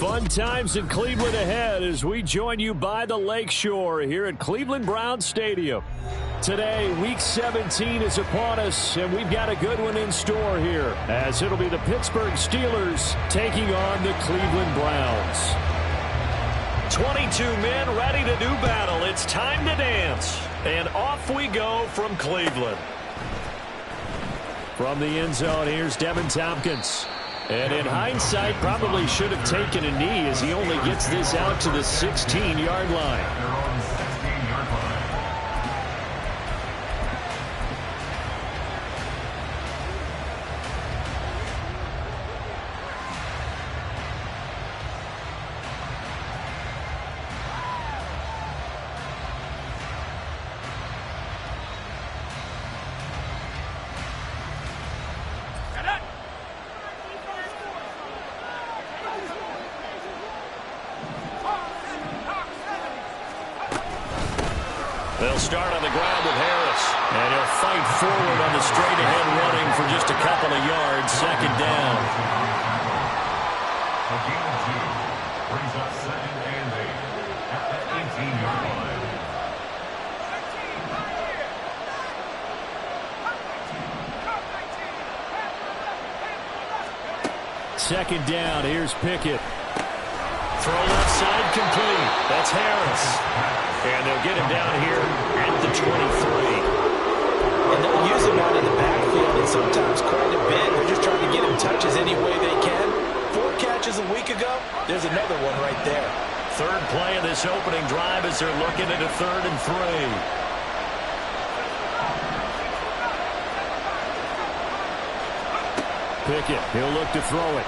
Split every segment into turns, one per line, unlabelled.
Fun times in Cleveland ahead as we join you by the Lakeshore here at Cleveland Browns Stadium. Today, Week 17 is upon us, and we've got a good one in store here, as it'll be the Pittsburgh Steelers taking on the Cleveland Browns. 22 men ready to do battle. It's time to dance. And off we go from Cleveland. From the end zone, here's Devin Tompkins. And in hindsight, probably should have taken a knee as he only gets this out to the 16-yard line. They'll start on the ground with Harris. And he'll fight forward on the straight-ahead running for just a couple of yards. Second down.
A gain of 2 brings up 2nd and 8 at the 18-yard line.
Second down. Here's Pickett. Throw left side complete. That's Harris. And they'll get him down here at the 23.
And they'll use him out in the backfield and sometimes quite a bit. They're just trying to get him touches any way they can. 4 catches a week ago. There's another one right there.
Third play of this opening drive as they're looking at a 3rd and 3. Pickett, he'll look to throw it.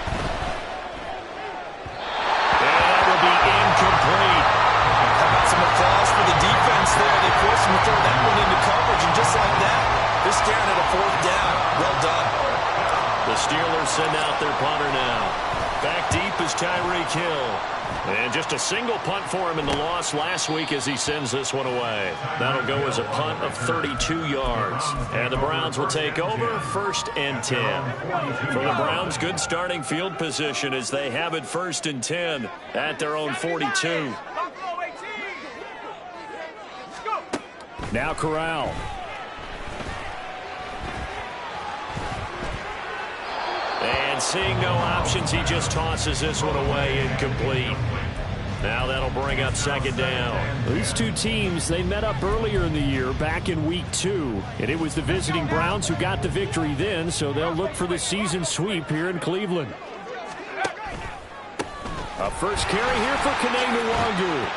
Incomplete.
How about some applause for the defense there? They forced him to throw that one into coverage, and just like that, they're staring at a 4th down. Well done.
The Steelers send out their punter now. Back deep is Tyreek Hill. And just a single punt for him in the loss last week as he sends this one away. That'll go as a punt of 32 yards. And the Browns will take over 1st and 10. For the Browns, good starting field position as they have it 1st and 10 at their own 42. Now Corral. And seeing no options, he just tosses this one away incomplete. Now that'll bring up 2nd down. These two teams, they met up earlier in the year, back in Week 2. And it was the visiting Browns who got the victory then, so they'll look for the season sweep here in Cleveland. A first carry here for Kene Nwangu.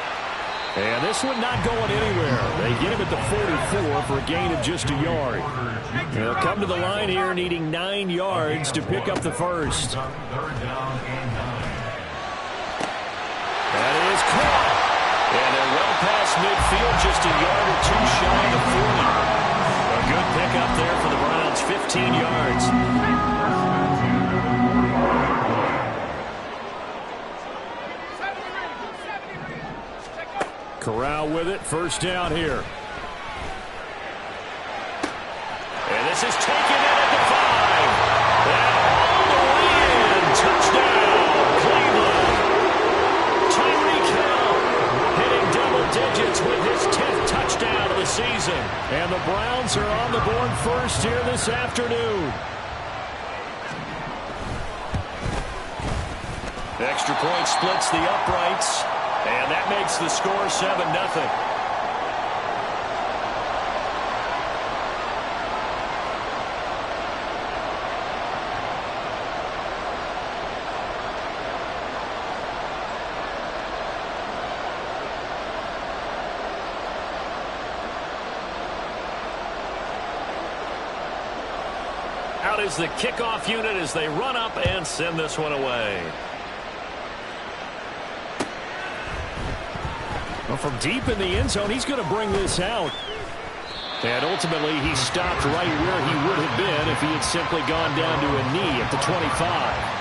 And this one not going anywhere. They get him at the 44 for a gain of just a yard. They'll come to the line here needing 9 yards to pick up the first. That is caught. And they're well past midfield, just a yard or 2 shy of the 40. A good pickup there for the Browns, 15 yards. Corral with it, 1st down here. And this is taken in at the 5. And all the way in. Touchdown, Cleveland. Tyreek Hill hitting double digits with his 10th touchdown of the season. And the Browns are on the board first here this afternoon. Extra point splits the uprights. And that makes the score 7-0. Out is the kickoff unit as they run up and send this one away. Well, from deep in the end zone, he's going to bring this out. And ultimately, he stopped right where he would have been if he had simply gone down to a knee at the 25.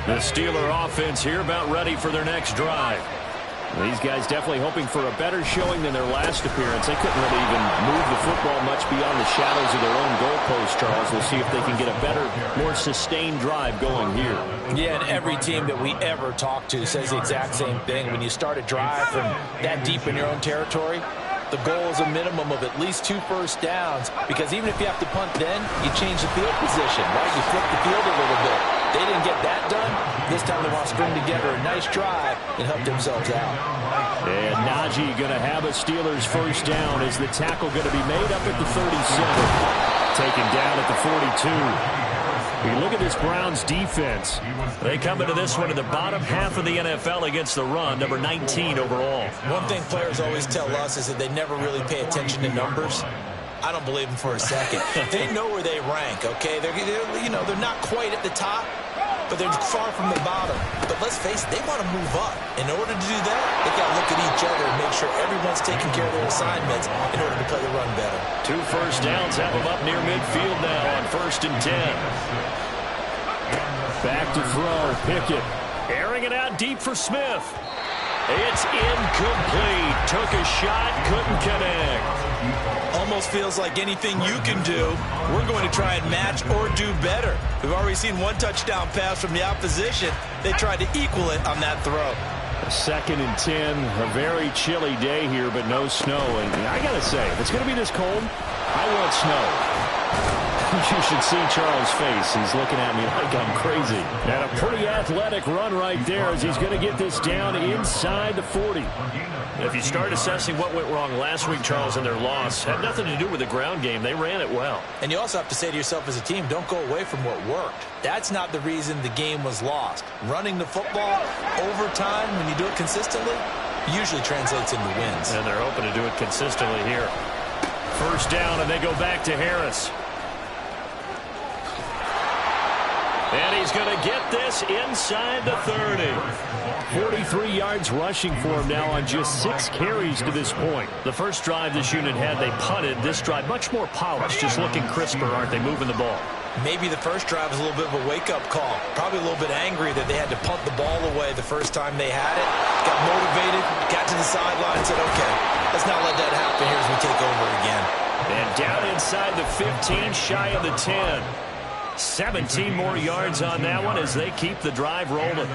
The Steeler offense here about ready for their next drive. These guys definitely hoping for a better showing than their last appearance. They couldn't really even move the football much beyond the shadows of their own goalpost, Charles. We'll see if they can get a better, more sustained drive going here.
Yeah, and every team that we ever talk to says the exact same thing. When you start a drive from that deep in your own territory, the goal is a minimum of at least 2 first downs, because even if you have to punt then, you change the field position, right? You flip the field a little bit. They didn't get that done. This time they want to string together a nice drive and help themselves out.
And Najee going to have a Steelers first down. Is the tackle going to be made up at the 37? Taken down at the 42. We look at this Browns defense. They come into this one in the bottom half of the NFL against the run, number 19 overall.
One thing players always tell us is that they never really pay attention to numbers. I don't believe them for a second. They know where they rank, okay? They're not quite at the top, but they're far from the bottom. But let's face it, they want to move up. In order to do that, they've got to look at each other and make sure everyone's taking care of their assignments in order to play the run better.
2 first downs have them up near midfield now on 1st and 10. Back to throw, Pickett. Airing it out deep for Smith. It's incomplete. Took a shot, couldn't connect.
Almost feels like anything you can do, we're going to try and match or do better. We've already seen 1 touchdown pass from the opposition. They tried to equal it on that throw.
2nd and 10, a very chilly day here, but no snow. And I got to say, if it's going to be this cold, I want snow. You should see Charles' face. He's looking at me like I'm crazy. And a pretty athletic run right there as he's going to get this down inside the 40. If you start assessing what went wrong last week, Charles, in their loss, had nothing to do with the ground game. They ran it well.
And you also have to say to yourself as a team, don't go away from what worked. That's not the reason the game was lost. Running the football over time, when you do it consistently, usually translates into wins.
And they're hoping to do it consistently here. First down, and they go back to Harris. And he's going to get this inside the 30. 43 yards rushing for him now on just 6 carries to this point. The first drive this unit had, they punted. This drive, much more polished, just looking crisper, aren't they, moving the ball?
Maybe the first drive was a little bit of a wake-up call. Probably a little bit angry that they had to punt the ball away the first time they had it. Got motivated, got to the sideline, said, okay, let's not let that happen here as we take over again.
And down inside the 15, shy of the 10. 17 more yards on that one as they keep the drive rolling.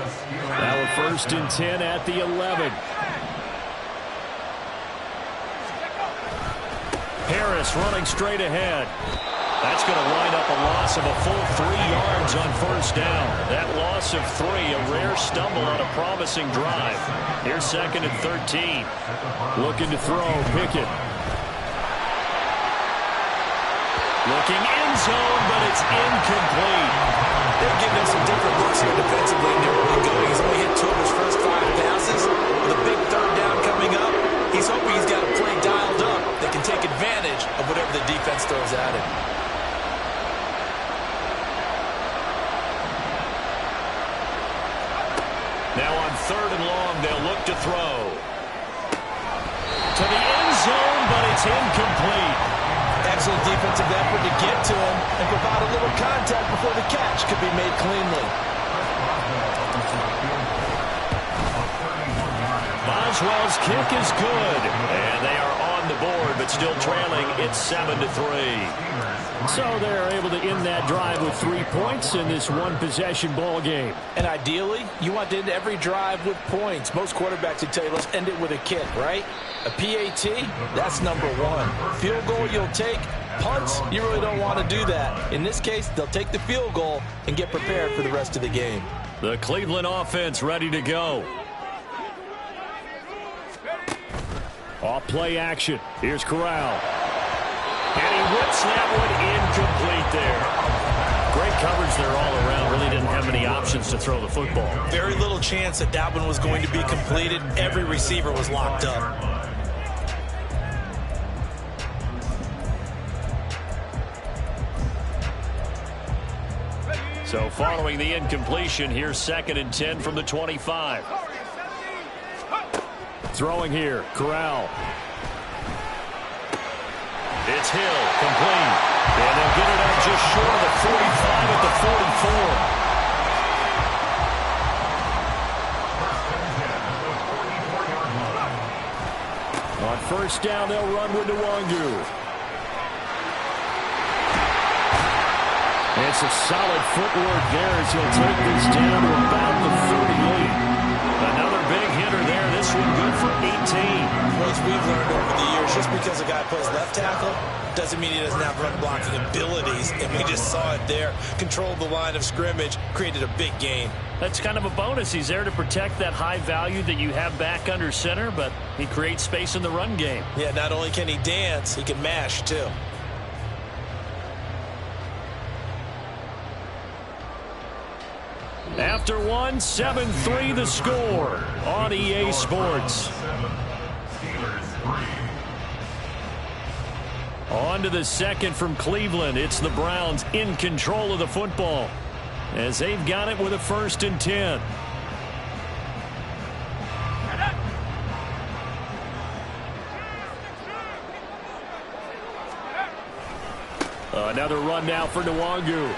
Now a 1st and 10 at the 11. Harris running straight ahead. That's going to wind up a loss of a full 3 yards on first down. That loss of 3, a rare stumble on a promising drive. Here's 2nd and 13. Looking to throw, Pickett. Looking end zone, but it's incomplete.
They're giving some different looks here defensively, and they're really good. He's only hit 2 of his first 5 passes. With a big 3rd down coming up, he's hoping he's got a play dialed up that can take advantage of whatever the defense throws at him.
Now on 3rd and long, they'll look to throw. To the end zone, but it's incomplete.
Excellent defensive effort to get to him and provide a little contact before the catch could be made cleanly.
Boswell's kick is good, and they are on the board, but still trailing. It's 7-3. So they're able to end that drive with 3 points in this one-possession ball game.
And ideally, you want to end every drive with points. Most quarterbacks would tell you, let's end it with a kick, right? A PAT, that's number 1. Field goal you'll take. Punts, you really don't want to do that. In this case, they'll take the field goal and get prepared for the rest of the game.
The Cleveland offense ready to go. Off play action. Here's Corral. And he whips that one incomplete there. Great coverage there all around. Really didn't have many options to throw the football.
Very little chance that that one was going to be completed. Every receiver was locked up.
So following the incompletion, here's 2nd and 10 from the 25. Throwing here, Corral. It's Hill, complete. And they'll get it out just short of the 45 at the 44. first down, they'll run with Nwangu. It's a solid footwork there as he'll take this down to about the 38. Another big hitter there. This one good for 18.
Well, as we've learned over the years, just because a guy plays left tackle doesn't mean he doesn't have run blocking abilities. And we just saw it there. Controlled the line of scrimmage, created a big gain.
That's kind of a bonus. He's there to protect that high value that you have back under center, but he creates space in the run game.
Yeah, not only can he dance, he can mash too.
After one, 7-3 the score on EA Sports. On to the second from Cleveland. It's the Browns in control of the football as they've got it with a 1st and 10. Another run now for Nwangu.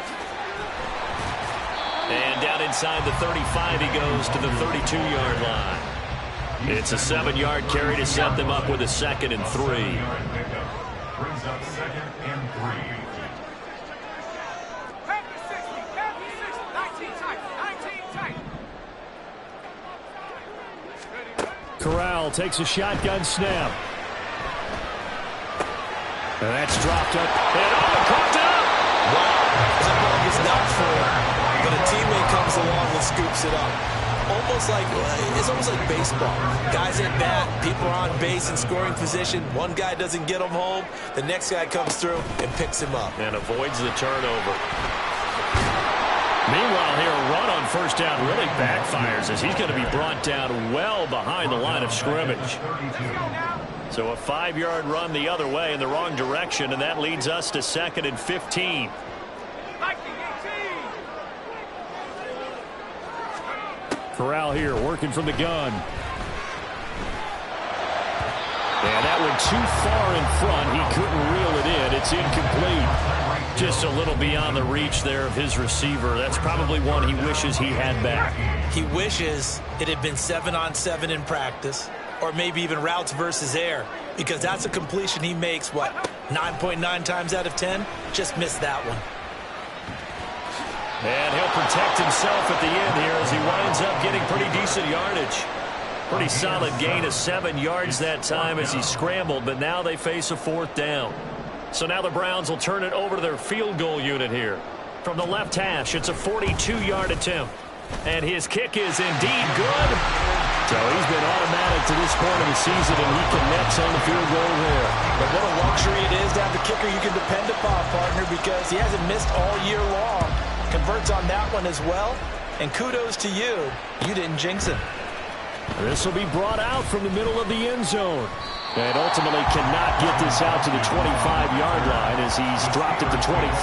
And down inside the 35, he goes to the 32-yard line. It's a 7-yard carry to set them up with a 2nd and 3.
Brings up 2nd and 3.
Corral takes a shotgun snap. And that's dropped up. And caught up.
Wow. That ball was not full. But a teammate comes along and scoops it up. It's almost like baseball. Guys at bat, people are on base in scoring position. One guy doesn't get him home. The next guy comes through and picks him up.
And avoids the turnover. Meanwhile, here, a run on first down really backfires as he's going to be brought down well behind the line of scrimmage. So a 5-yard run the other way in the wrong direction, and that leads us to 2nd and 15. Corral here working from the gun. And that went too far in front. He couldn't reel it in. It's incomplete. Just a little beyond the reach there of his receiver. That's probably one he wishes he had back.
He wishes it had been 7-on-7 in practice, or maybe even routes versus air, because that's a completion he makes, 9.9 times out of 10? Just missed that one.
And he'll protect himself at the end here as he winds up getting pretty decent yardage. Pretty solid gain of 7 yards that time as he scrambled, but now they face a 4th down. So now the Browns will turn it over to their field goal unit here. From the left hash, it's a 42-yard attempt. And his kick is indeed good. So he's been automatic to this point of the season, and he connects on the field goal there.
But what a luxury it is to have a kicker you can depend upon, partner, because he hasn't missed all year long. Converts on that one as well, and kudos to you. You didn't jinx him.
This will be brought out from the middle of the end zone. And ultimately cannot get this out to the 25-yard line as he's dropped it to 23.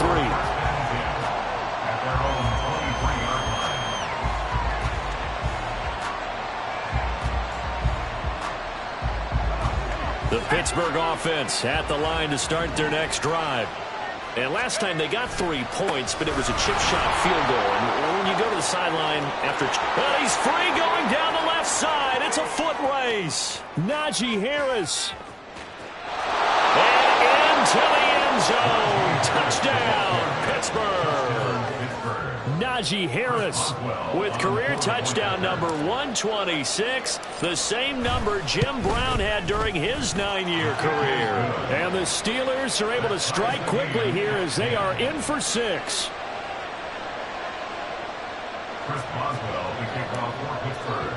The Pittsburgh offense at the line to start their next drive. And last time they got 3 points, but it was a chip shot field goal. And when you go to the sideline after... Well, he's free going down the left side. It's a foot race. Najee Harris. And into the end zone. Touchdown, Pittsburgh. Najee Harris with career touchdown number 126, the same number Jim Brown had during his 9-year career. And the Steelers are able to strike quickly here as they are in for 6.
Chris Boswell, the kickoff for Pittsburgh.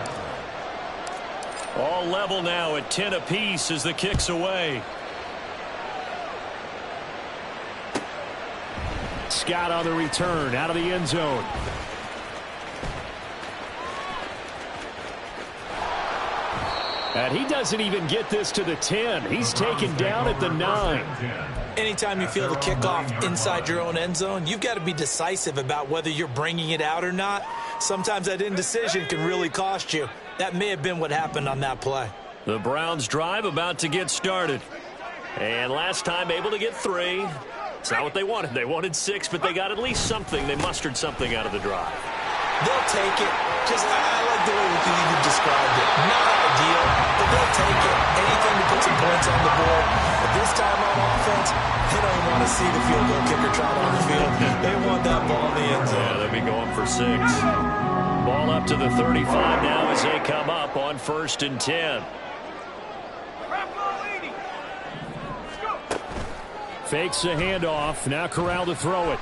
All level now at 10 apiece as the kick's away. Scott on the return out of the end zone. And he doesn't even get this to the 10. He's taken down at the 9.
Anytime you feel the kickoff inside your own end zone, you've got to be decisive about whether you're bringing it out or not. Sometimes that indecision can really cost you. That may have been what happened on that play.
The Browns drive about to get started. And last time able to get 3. It's not what they wanted. They wanted 6, but they got at least something. They mustered something out of the drive.
They'll take it. I like the way you described it. Not ideal, but they'll take it. Anything to put some points on the board. But this time on offense, they don't even want to see the field goal kicker trot on the field. They want that ball in the end zone.
Yeah, they'll be going for 6. Ball up to the 35 now as they come up on 1st and 10. Fakes the handoff. Now Corral to throw it.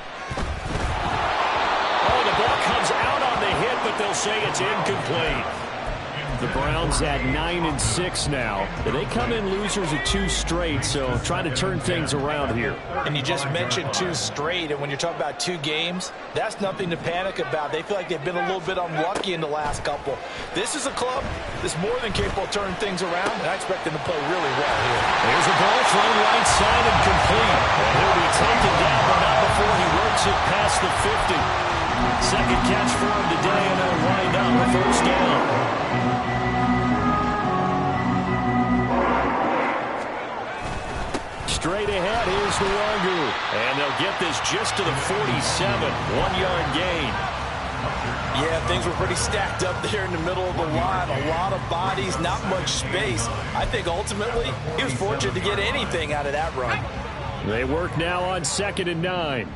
Oh, the ball comes out on the hit, but they'll say it's incomplete. The Browns at 9-6 now. They come in losers of 2 straight, so trying to turn things around here.
And you just mentioned 2 straight, and when you're talking about 2 games, that's nothing to panic about. They feel like they've been a little bit unlucky in the last couple. This is a club that's more than capable of turning things around, and I expect them to play really well here.
There's a ball thrown right side and complete. And he'll be taken down, but not before he works it past the 50. Second catch for him today, and they'll wind up a 1st down. Straight ahead, here's Nwangu. And they'll get this just to the 47. 1-yard gain.
Yeah, things were pretty stacked up there in the middle of the line. A lot of bodies, not much space. I think ultimately he was fortunate to get anything out of that run.
They work now on 2nd and 9.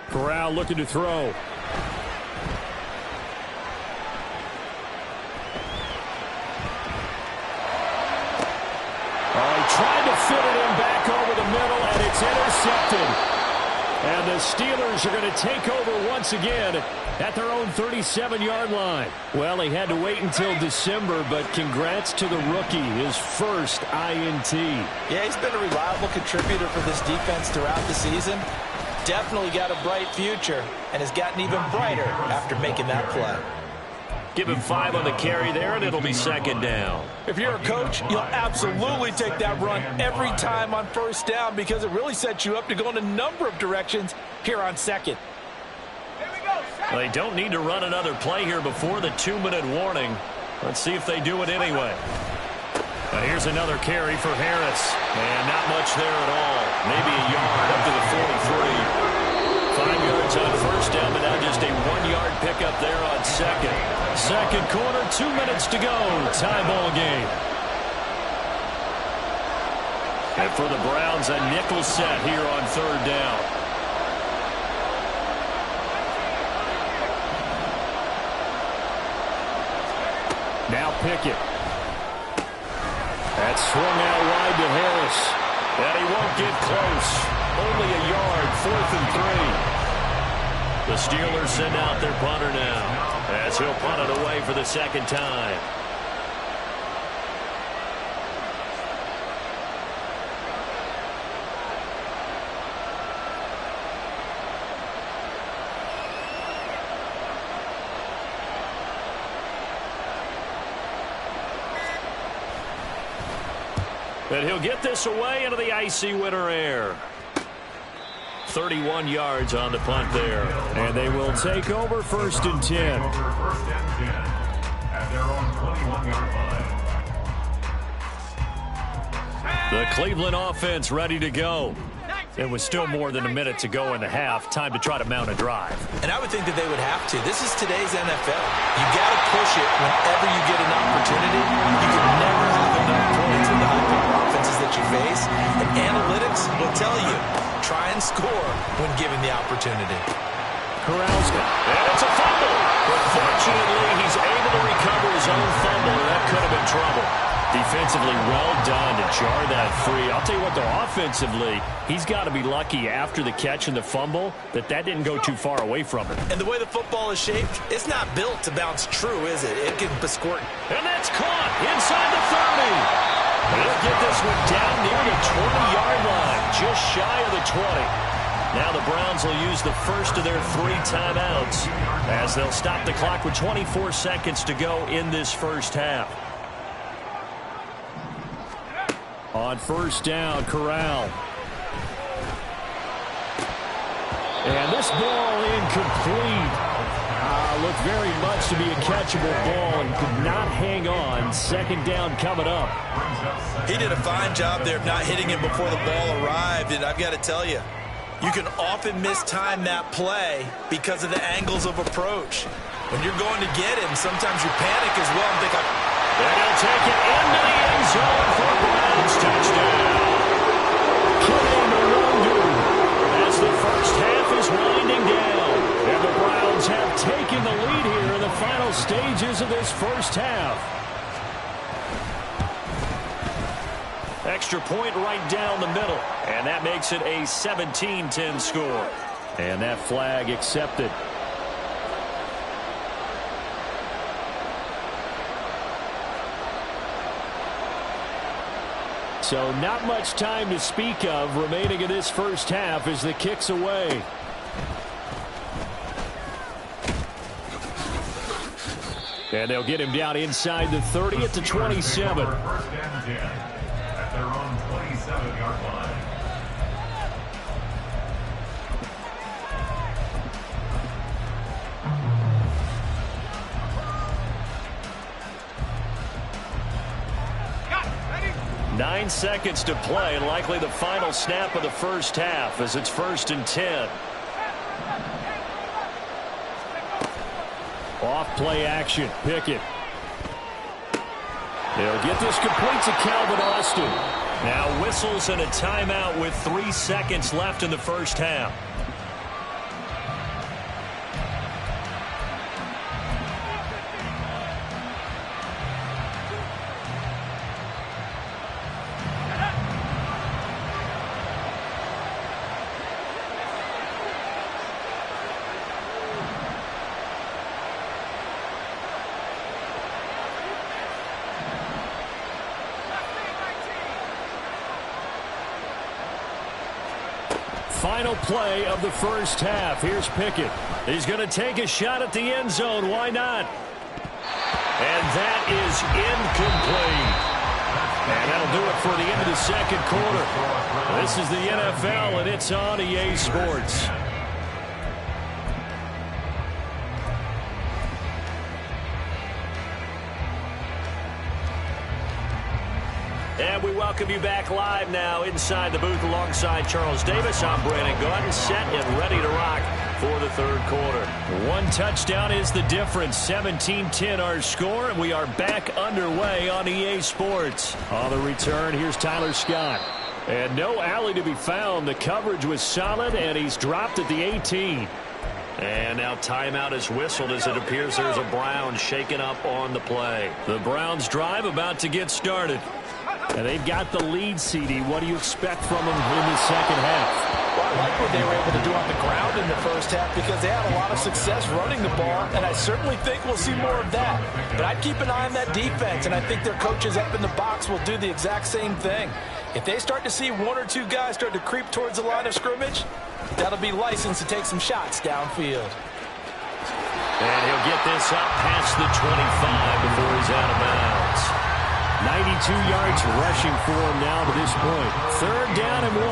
Corral looking to throw. Trying to fit it in back over the middle, and it's intercepted. And the Steelers are going to take over once again at their own 37-yard line. Well, he had to wait until December, but congrats to the rookie, his first INT.
Yeah, he's been a reliable contributor for this defense throughout the season. Definitely got a bright future, and has gotten even brighter after making that play.
Give him 5 on the carry there, and it'll be 2nd down.
If you're a coach, you'll absolutely take that run every time on 1st down because it really sets you up to go in a number of directions here on 2nd.
They don't need to run another play here before the 2-minute warning. Let's see if they do it anyway. Here's another carry for Harris. And not much there at all. Maybe a yard up to the 43. 5 yards on 1st down, but now just a 1-yard pickup there on 2nd. 2nd quarter, 2 minutes to go. Tie ball game. And for the Browns, a nickel set here on 3rd down. Now Pickett. That's swung out wide to Harris. And he won't get close. Only a yard, 4th and 3. The Steelers send out their punter now as he'll punt it away for the 2nd time. And he'll get this away into the icy winter air. 31 yards on the punt there. And they will take over 1st and 10.
At their own 21-yard line.
The Cleveland offense ready to go. It was still more than a minute to go in the half. Time to try to mount a drive.
And I would think that they would have to. This is today's NFL. You got to push it whenever you get an opportunity. You can never have enough points with the high-power offenses that you face. And analytics will tell you, try and score when given the opportunity.
Corral's got it. And it's a fumble. But fortunately, he's able to recover his own fumble. That could have been trouble. Defensively, well done to jar that free. I'll tell you what, though, offensively, he's got to be lucky after the catch and the fumble that didn't go too far away from him.
And the way the football is shaped, it's not built to bounce true, is it? It can squirt.
And that's caught inside the 30. They'll get this one down near the 20-yard line, just shy of the 20. Now the Browns will use the first of their 3 timeouts as they'll stop the clock with 24 seconds to go in this first half. On 1st down, Corral. And this ball incomplete. Looked very much to be a catchable ball and could not hang on. 2nd down coming up.
He did a fine job there of not hitting him before the ball arrived. And I've got to tell you, You can often mistime that play because of the angles of approach. When you're going to get him, sometimes you panic as well and think,
and he'll take it into the end zone for a Browns touchdown. As the first half is winding down, and the Browns have taken the lead here in the final stages of this first half. Extra point right down the middle, and that makes it a 17-10 score. And that flag accepted. So not much time to speak of remaining in this first half as the kick's away. And they'll get him down inside the 30 at the 27.
First and 10 at their own 27-yard line.
Nine seconds to play, and likely the final snap of the first half as it's 1st and 10. Off play action. Pickett. They'll get this complete to Calvin Austin. Now whistles and a timeout with 3 seconds left in the first half. Final play of the first half. Here's Pickett. He's going to take a shot at the end zone. Why not? And that is incomplete. And that'll do it for the end of the second quarter. This is the NFL, and it's on EA Sports. And we welcome you back live now inside the booth alongside Charles Davis. I'm Brandon Gaudin, set and ready to rock for the third quarter. One touchdown is the difference. 17-10 our score, and we are back underway on EA Sports. On the return, here's Tyler Scott. And no alley to be found. The coverage was solid, and he's dropped at the 18. And now timeout is whistled as it appears there's a Browns shaken up on the play. The Browns drive about to get started. And they've got the lead, CD. What do you expect from them in the second half?
Well, I like what they were able to do on the ground in the first half because they had a lot of success running the ball, and I certainly think we'll see more of that. But I'd keep an eye on that defense, and I think their coaches up in the box will do the exact same thing. If they start to see one or two guys start to creep towards the line of scrimmage, that'll be licensed to take some shots downfield.
And he'll get this up past the 25 before he's out of bounds. 92 yards rushing for him now to this point. 3rd down and 1.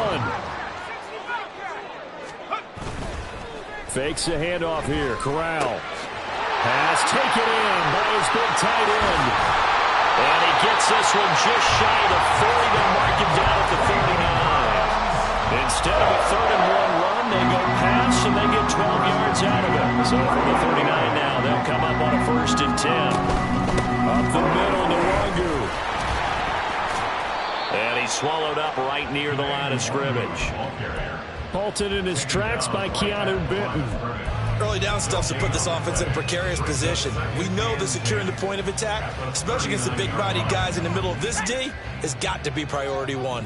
Fakes a handoff here. Corral. Pass taken in by his big tight end. And he gets this one just shy of the 40. They'll mark him down at the 39. Instead of a 3rd and 1 run, they go pass and they get 12 yards out of it. So from the 39 now, they'll come up on a 1st and 10. Up the middle to Wangu. And he's swallowed up right near the line of scrimmage. Halted in his tracks by Keanu Benton.
Early down stuff to put this offense in a precarious position. We know that securing the point of attack, especially against the big-bodied guys in the middle of this D, has got to be priority one.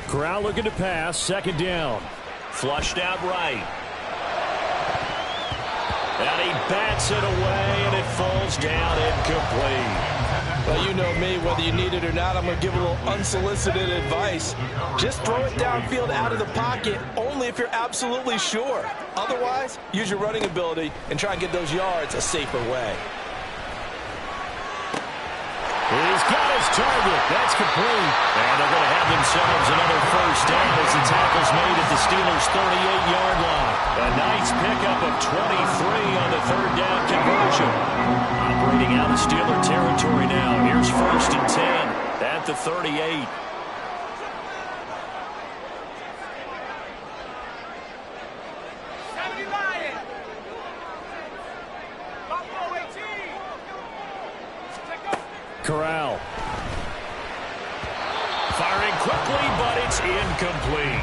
Corral looking to pass. 2nd down. Flushed out right. And he bats it away, and it falls down incomplete.
Well, you know me, whether you need it or not, I'm going to give a little unsolicited advice. Just throw it downfield out of the pocket, only if you're absolutely sure. Otherwise, use your running ability and try and get those yards a safer way.
He's got his target. That's complete. And they're going to have themselves another 1st down as the tackle's made at the Steelers' 38-yard line. A nice pickup of 23 on the 3rd down conversion. Operating out of Steeler territory now. Here's 1st and 10 at the 38. Corral. Firing quickly, but it's incomplete.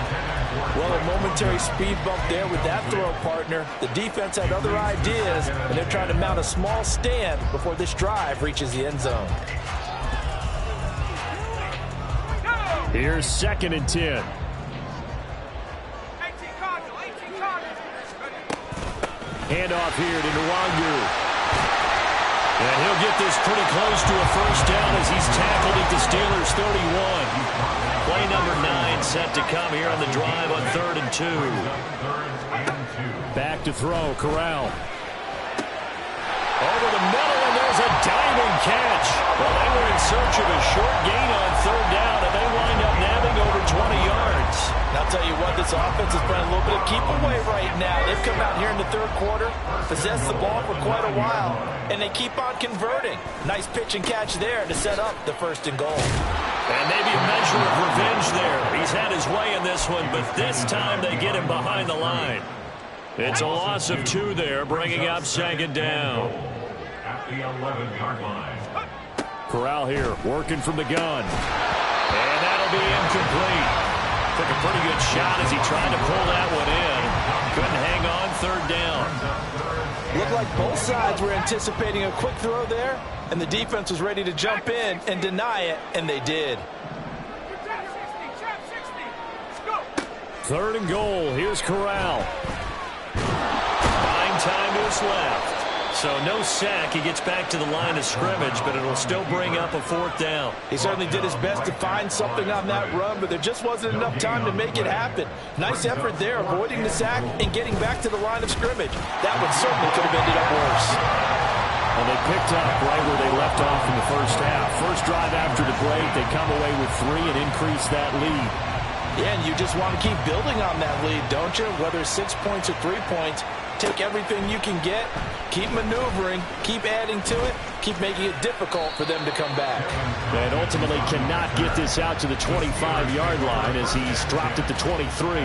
Well, a momentary speed bump there with that throw, partner. The defense had other ideas, and they're trying to mount a small stand before this drive reaches the end zone.
Here's 2nd and 10. Handoff here to Nwangu. And he'll get this pretty close to a first down as he's tackled at the Steelers' 31. Play number 9 set to come here on the drive on 3rd and 2. Back to throw, Corral. Over the middle, and there's a diving catch. Well, they were in search of a short gain on 3rd down, and they wind up nabbing over 20 yards.
And I'll tell you what, this offense is playing a little bit of keep away right now. They've come out here in the 3rd quarter, possessed the ball for quite a while, and they keep on converting. Nice pitch and catch there to set up the 1st and goal.
And maybe a measure of revenge there. He's had his way in this one, but this time they get him behind the line. It's a loss of 2 there, bringing up 2nd down.
At the 11-yard line.
Corral here, working from the gun. And that'll be incomplete. Took a pretty good shot as he tried to pull that one in. Couldn't hang on 3rd down.
Looked like both sides were anticipating a quick throw there, and the defense was ready to jump in and deny it, and they did.
3rd and goal. Here's Corral. 9 time to his left. So no sack. He gets back to the line of scrimmage, but it'll still bring up a 4th down.
He certainly did his best to find something on that run, but there just wasn't enough time to make it happen. Nice effort there, avoiding the sack and getting back to the line of scrimmage. That one certainly could have ended up worse.
Well, they picked up right where they left off in the first half. First drive after the break, they come away with 3 and increase that lead.
Yeah, and you just want to keep building on that lead, don't you? Whether it's 6 points or 3 points, take everything you can get, keep maneuvering, keep adding to it, keep making it difficult for them to come back.
And ultimately cannot get this out to the 25-yard line as he's dropped at the 23.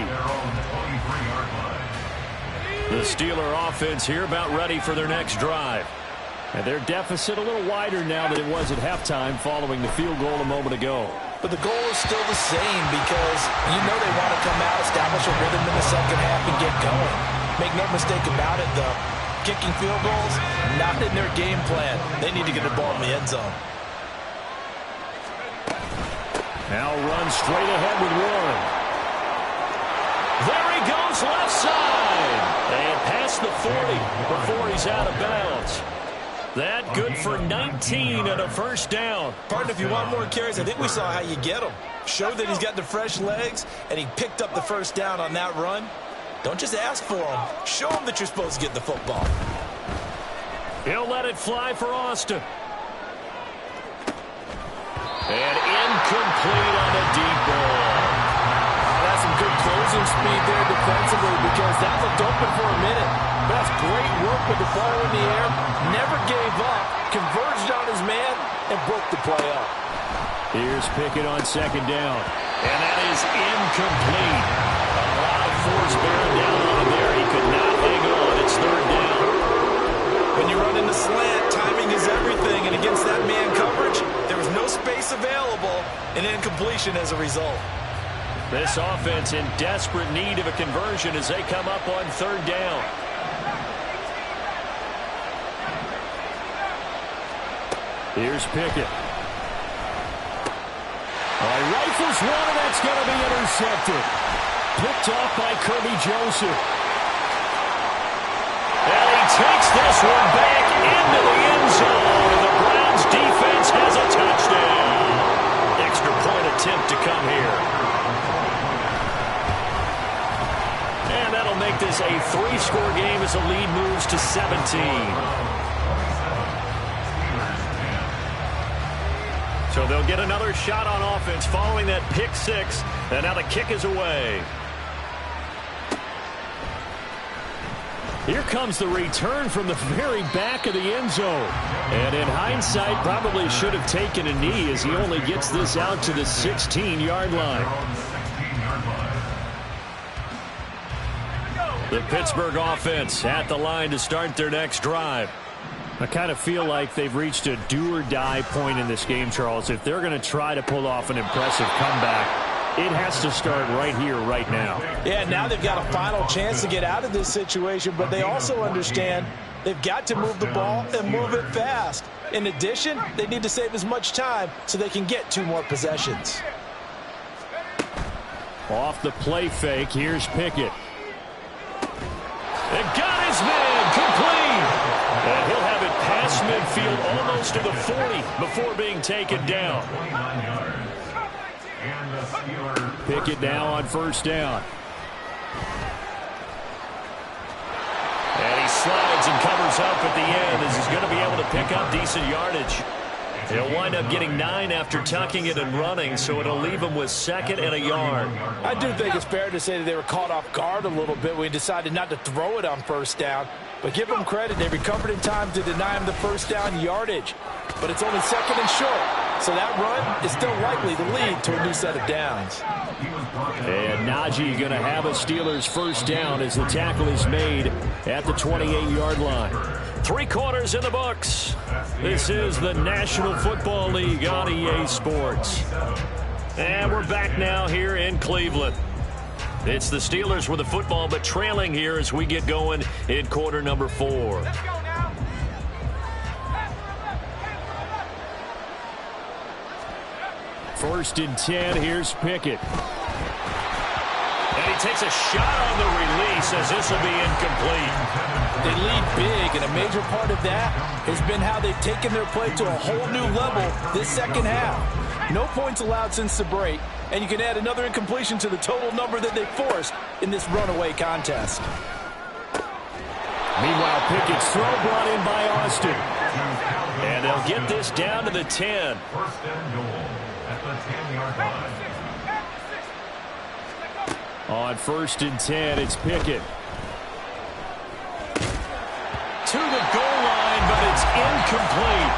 The Steeler offense here about ready for their next drive. And their deficit a little wider now than it was at halftime following the field goal a moment ago.
But the goal is still the same because you know they want to come out, establish a rhythm in the second half, and get going. Make no mistake about it, though. Kicking field goals, not in their game plan. They need to get the ball in the end zone.
Now runs straight ahead with Warren. There he goes, left side. And past the 40 before he's out of bounds. That good for 19 and a first down.
Partner, if you want more carries, I think we saw how you get them. Show that he's got the fresh legs, and he picked up the first down on that run. Don't just ask for them. Show them that you're supposed to get the football.
He'll let it fly for Austin. And incomplete on a deep ball.
That's some good closing speed there defensively because that looked open for a minute. That's great work with the ball in the air. Never gave up. Converged on his man and broke the play up.
Here's Pickett on 2nd down. And that is incomplete. A lot of force bearing down on him there. He could not hang on. It's 3rd down.
When you run in the slant, timing is everything. And against that man coverage, there was no space available. And incompletion as a result.
This offense in desperate need of a conversion as they come up on 3rd down. Here's Pickett. Rifles one, and that's going to be intercepted. Picked off by Kirby Joseph. And he takes this one back into the end zone. And the Browns defense has a touchdown. Extra point attempt to come here. And that'll make this a 3-score game as the lead moves to 17. So they'll get another shot on offense following that pick 6. And now the kick is away. Here comes the return from the very back of the end zone. And in hindsight, probably should have taken a knee as he only gets this out to the 16-yard line. The Pittsburgh offense at the line to start their next drive. I kind of feel like they've reached a do-or-die point in this game, Charles. If they're going to try to pull off an impressive comeback, it has to start right here, right now.
Yeah, now they've got a final chance to get out of this situation, but they also understand they've got to move the ball and move it fast. In addition, they need to save as much time so they can get 2 more possessions.
Off the play fake, here's Pickett. And got his man complete. And he'll have it past midfield almost to the 40 before being taken down. Pickett now on first down. And he slides and covers up at the end as he's going to be able to pick up decent yardage. He'll wind up getting 9 after tucking it and running, so it'll leave him with 2nd and a yard.
I do think it's fair to say that they were caught off guard a little bit when he decided not to throw it on first down. But give them credit, they recovered in time to deny him the first down yardage. But it's only 2nd and short, so that run is still likely to lead to a new set of downs.
And Najee going to have a Steelers first down as the tackle is made at the 28-yard line. 3 quarters in the books. This is the National Football League on EA Sports. And we're back now here in Cleveland. It's the Steelers with the football, but trailing here as we get going in quarter number 4. First and 10, here's Pickett. And he takes a shot on the release as this will be incomplete.
They lead big, and a major part of that has been how they've taken their play to a whole new level this second half. No points allowed since the break, and you can add another incompletion to the total number that they forced in this runaway contest.
Meanwhile, Pickett's throw brought in by Austin. And they'll get this down to the 10.
First and goal at the 10-yard line.
On first and 10, it's Pickett. To the goal line, but it's incomplete.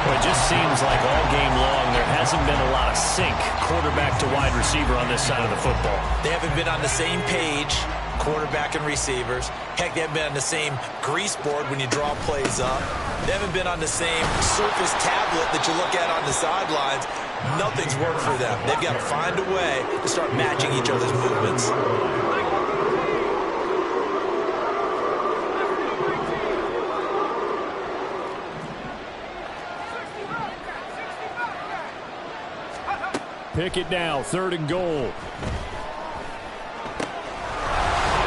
Well, it just seems like all game long there hasn't been a lot of sync quarterback to wide receiver on this side of the football.
They haven't been on the same page, quarterback and receivers. Heck, they haven't been on the same grease board when you draw plays up. They haven't been on the same surface tablet that you look at on the sidelines. Nothing's worked for them. They've got to find a way to start matching each other's movements.
Pickett now, 3rd and goal.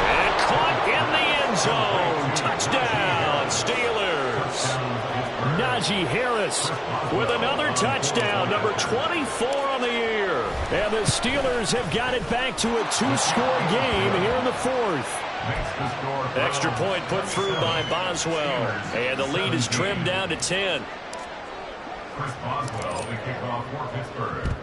And caught in the end zone. Touchdown, Steelers. Najee Harris with another touchdown, number 24 on the year. And the Steelers have got it back to a 2-score game here in the 4th. Extra point put through by Boswell. And the lead is trimmed down to 10.
Chris Boswell, the kickoff for Pittsburgh.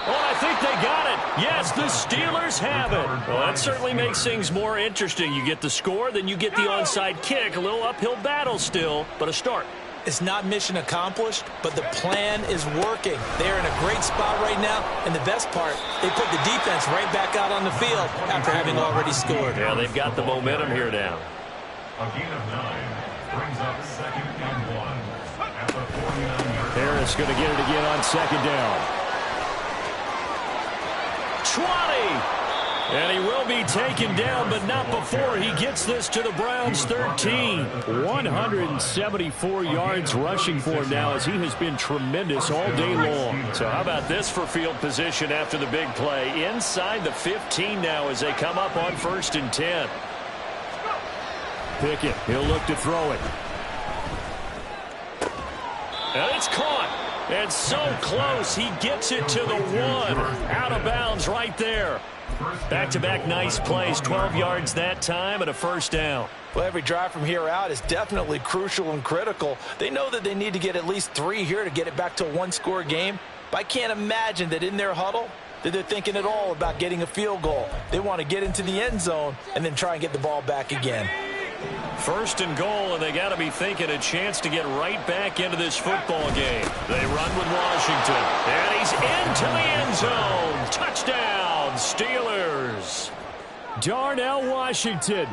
Oh, I think they got it. Yes, the Steelers have it. Well, that certainly makes things more interesting. You get the score, then you get the onside kick. A little uphill battle still, but a start.
It's not mission accomplished, but the plan is working. They're in a great spot right now, and the best part, they put the defense right back out on the field after having already scored.
Yeah, they've got the momentum here now.
A gain of 9 brings up 2nd and 1 at the 49-yard line.
Harris going to get it again on 2nd down. 20. And he will be taken down, but not before he gets this to the Browns' 13. 174 yards rushing for him now as he has been tremendous all day long. So how about this for field position after the big play? Inside the 15 now as they come up on 1st and 10. Pickett, he'll look to throw it. And it's caught. And so close, he gets it to the 1. Out of bounds right there. Back-to-back nice plays, 12 yards that time and a first down.
Well, every drive from here out is definitely crucial and critical. They know that they need to get at least 3 here to get it back to a 1-score game. But I can't imagine that in their huddle that they're thinking at all about getting a field goal. They want to get into the end zone and then try and get the ball back again.
1st and goal, and they got to be thinking a chance to get right back into this football game. They run with Washington, and he's into the end zone. Touchdown, Steelers. Darnell Washington.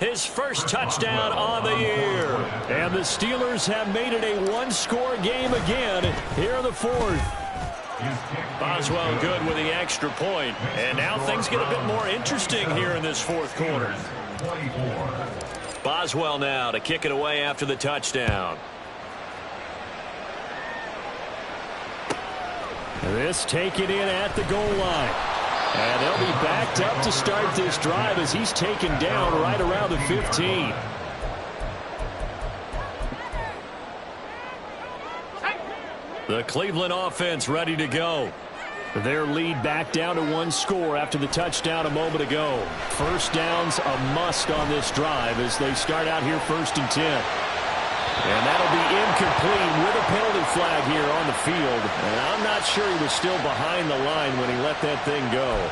his first touchdown on the year. And the Steelers have made it a one-score game again here in the fourth. Boswell good with the extra point. And now things get a bit more interesting here in this fourth quarter. Boswell now to kick it away after the touchdown. This taken in at the goal line. And they'll be backed up to start this drive as he's taken down right around the 15. The Cleveland offense ready to go. Their lead back down to one score after the touchdown a moment ago. First down's a must on this drive as they start out here 1st and 10. And that'll be incomplete with a penalty flag here on the field. And I'm not sure he was still behind the line when he let that thing go.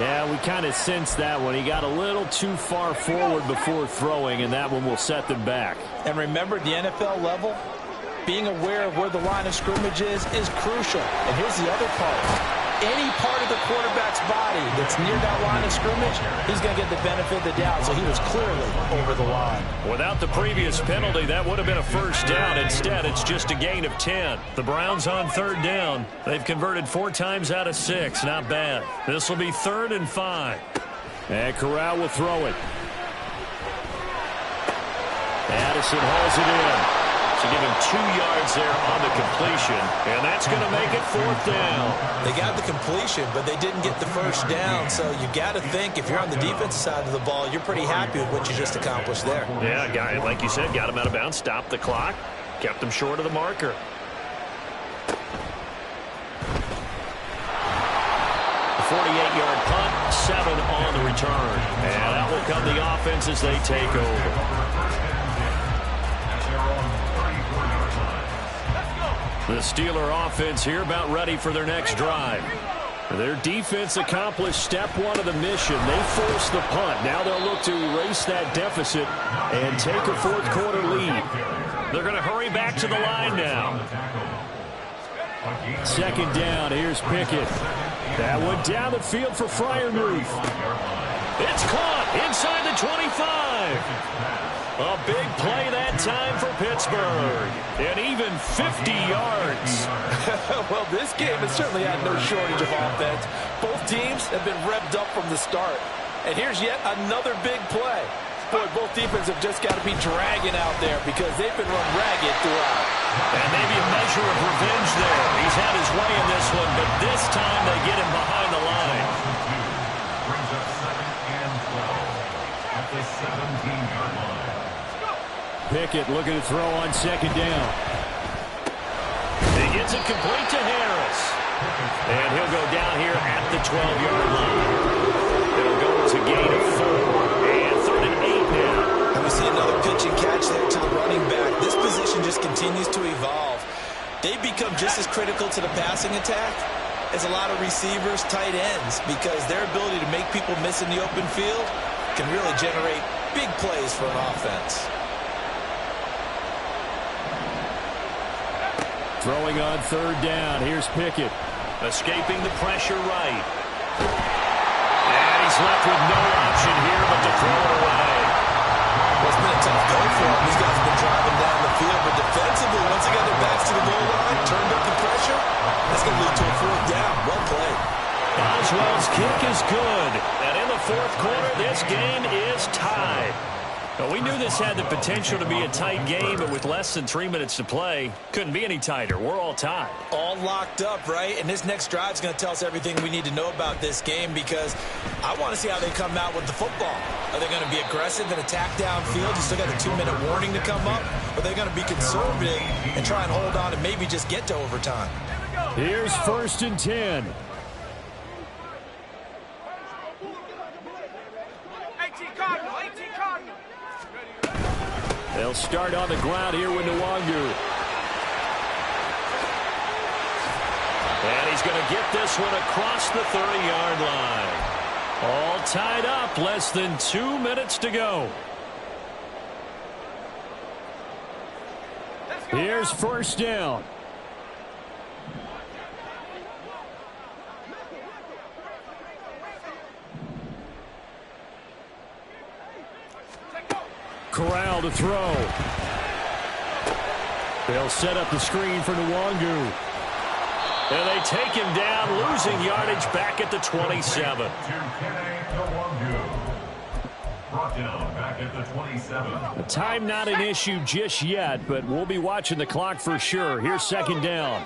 Yeah, we kind of sensed that one. He got a little too far forward before throwing, and that one will set them back.
And remember, the NFL level, being aware of where the line of scrimmage is crucial. And here's the other part. Any part of the quarterback's body that's near that line of scrimmage, he's going to get the benefit of the doubt. So he was clearly over the line.
Without the previous penalty, that would have been a first down. Instead, it's just a gain of 10. The Browns on 3rd down. They've converted 4 times out of 6. Not bad. This will be 3rd and 5. And Corral will throw it. Addison hauls it in. So give him 2 yards there on the completion, and that's going to make it 4th down.
They got the completion, but they didn't get the first down. So you got to think if you're on the defensive side of the ball, you're pretty happy with what you just accomplished there.
Yeah, guy, like you said, got him out of bounds, stopped the clock, kept him short of the marker. A 48-yard punt, 7 on the return. And out will come the offense as they take over. The Steeler offense here about ready for their next drive. Their defense accomplished step 1 of the mission. They forced the punt. Now they'll look to erase that deficit and take a 4th quarter lead. They're going to hurry back to the line now. 2nd down. Here's Pickett. That one down the field for Freiermuth. It's caught inside the 25. A big play that time for Pittsburgh. And even 50 yards.
Well, this game has certainly had no shortage of offense. Both teams have been revved up from the start. And here's yet another big play. Boy, both defenses have just got to be dragging out there because they've been run ragged throughout.
And maybe a measure of revenge there. He's had his way in this one, but this time they get him behind the line.
Brings up 2nd and 12 at the 17-yard line.
Pickett looking to throw on 2nd down. He gets it complete to Harris. And he'll go down here at the 12-yard line. It'll go as a gain of 4. And 3rd and 8 now.
And we see another pitch and catch there to the running back. This position just continues to evolve. They become just as critical to the passing attack as a lot of receivers, tight ends, because their ability to make people miss in the open field can really generate big plays for an offense.
Throwing on 3rd down. Here's Pickett. Escaping the pressure right. And he's left with no option here but to throw it away.
Well, it's been a tough go for him. These guys have been driving down the field, but defensively, once they got their backs to the goal line, turned up the pressure, that's going to lead to a 4th down. Well played.
Boswell's kick is good. And in the 4th quarter, this game is tied. Well, we knew this had the potential to be a tight game, but with less than 3 minutes to play, couldn't be any tighter. We're all tied.
All locked up, right? And this next drive is going to tell us everything we need to know about this game because I want to see how they come out with the football. Are they going to be aggressive and attack downfield? You still got a 2-minute warning to come up? Or are they going to be conservative and try and hold on and maybe just get to overtime?
Here's 1st and 10. They'll start on the ground here with Nwangu. And he's going to get this one across the 30-yard line. All tied up, less than 2 minutes to go. Here's 1st down. Corral to throw. They'll set up the screen for Nwangu. And they take him down, losing yardage back at the 27.
Brought down back at the 27.
The time not an issue just yet, but we'll be watching the clock for sure. Here's second down.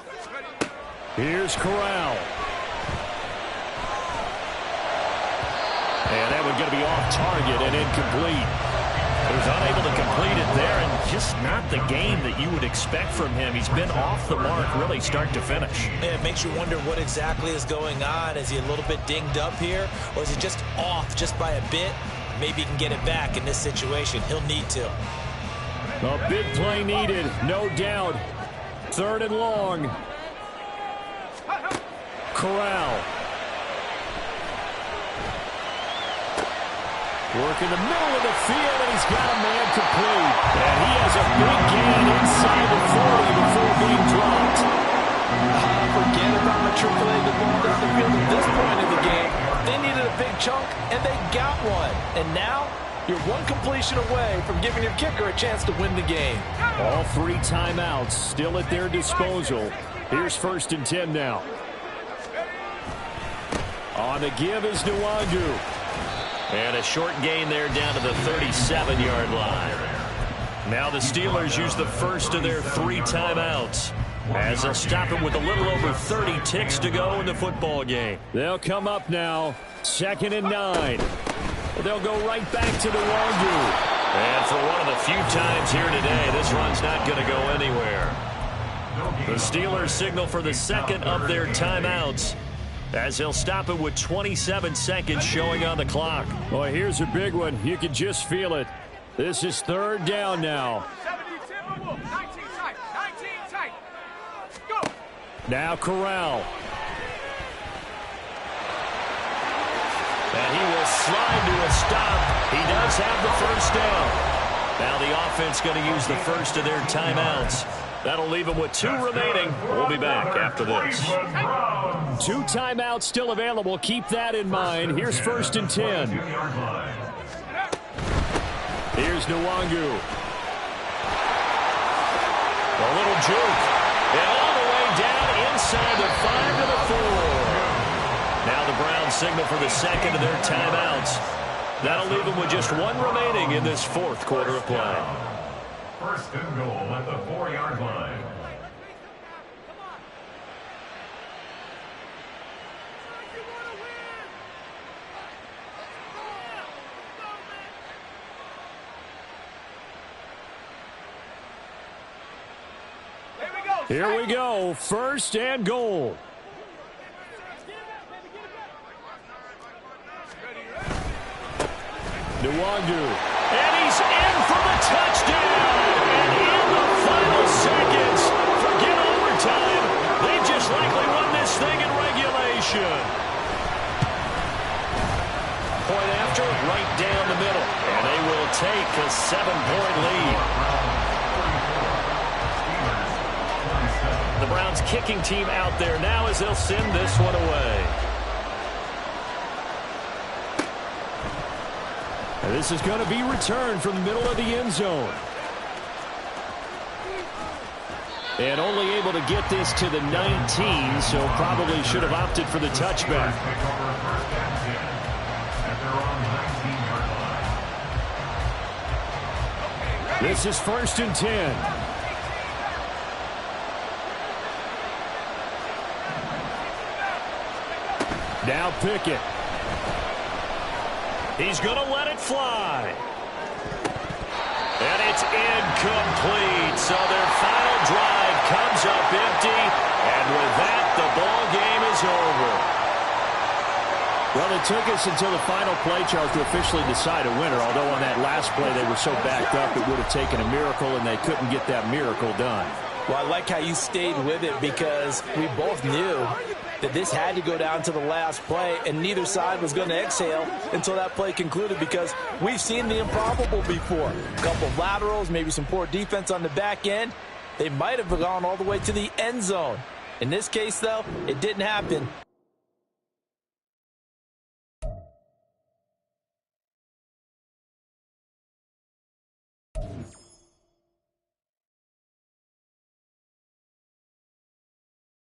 Here's Corral. And that one's going to be off target and incomplete. He was unable to complete it there, and just not the game that you would expect from him. He's been off the mark really start to finish.
Yeah, it makes you wonder what exactly is going on. Is he a little bit dinged up here, or is he just off just by a bit? Maybe he can get it back in this situation. He'll need to.
A big play needed, no doubt. Third and long. Corral. Work in the middle of the field, and he's got a man complete. And he has a big gain inside the 40 before being dropped.
Forget about matriculating the ball down the field at this point in the game. They needed a big chunk, and they got one. And now, you're one completion away from giving your kicker a chance to win the game.
All three timeouts still at their disposal. Here's 1st and 10 now. On the give is Nwangu. And a short gain there down to the 37-yard line. Now the Steelers use the first of their 3 timeouts, as they'll stop it with a little over 30 ticks to go in the football game. They'll come up now, 2nd and 9. They'll go right back to Nwangu. And for one of the few times here today, this run's not going to go anywhere. The Steelers signal for the second of their timeouts, as they'll stop it with 27 seconds showing on the clock. Well, here's a big one. You can just feel it. This is 3rd down now. Now Corral. And he will slide to a stop. He does have the first down. Now the offense going to use the first of their timeouts. That'll leave them with 2 remaining. We'll be back after this. 2 timeouts still available. Keep that in mind. Here's 1st and 10. Here's Nwangu. A little juke. And all the way down inside the 5 to the 4. Now the Browns signal for the second of their timeouts. That'll leave them with just 1 remaining in this 4th quarter of play.
1st and goal at the 4-yard line.
Here we go. 1st and goal. Nwangu. And he's in for the touchdown. And in the final seconds, forget overtime. They just likely won this thing in regulation. Point after, right down the middle. And they will take a 7-point lead. The Browns kicking team out there now as they'll send this one away. And this is going to be returned from the middle of the end zone. And only able to get this to the 19, so probably should have opted for the touchback. This is 1st and 10. Now Pickett. He's going to let it fly. And it's incomplete. So their final drive comes up empty. And with that, the ball game is over. Well, it took us until the final play, Charles, to officially decide a winner. Although on that last play they were so backed up it would have taken a miracle, and they couldn't get that miracle done.
Well, I like how you stayed with it, because we both knew that this had to go down to the last play, and neither side was going to exhale until that play concluded, because we've seen the improbable before. A couple of laterals, maybe some poor defense on the back end. They might have gone all the way to the end zone. In this case, though, it didn't happen.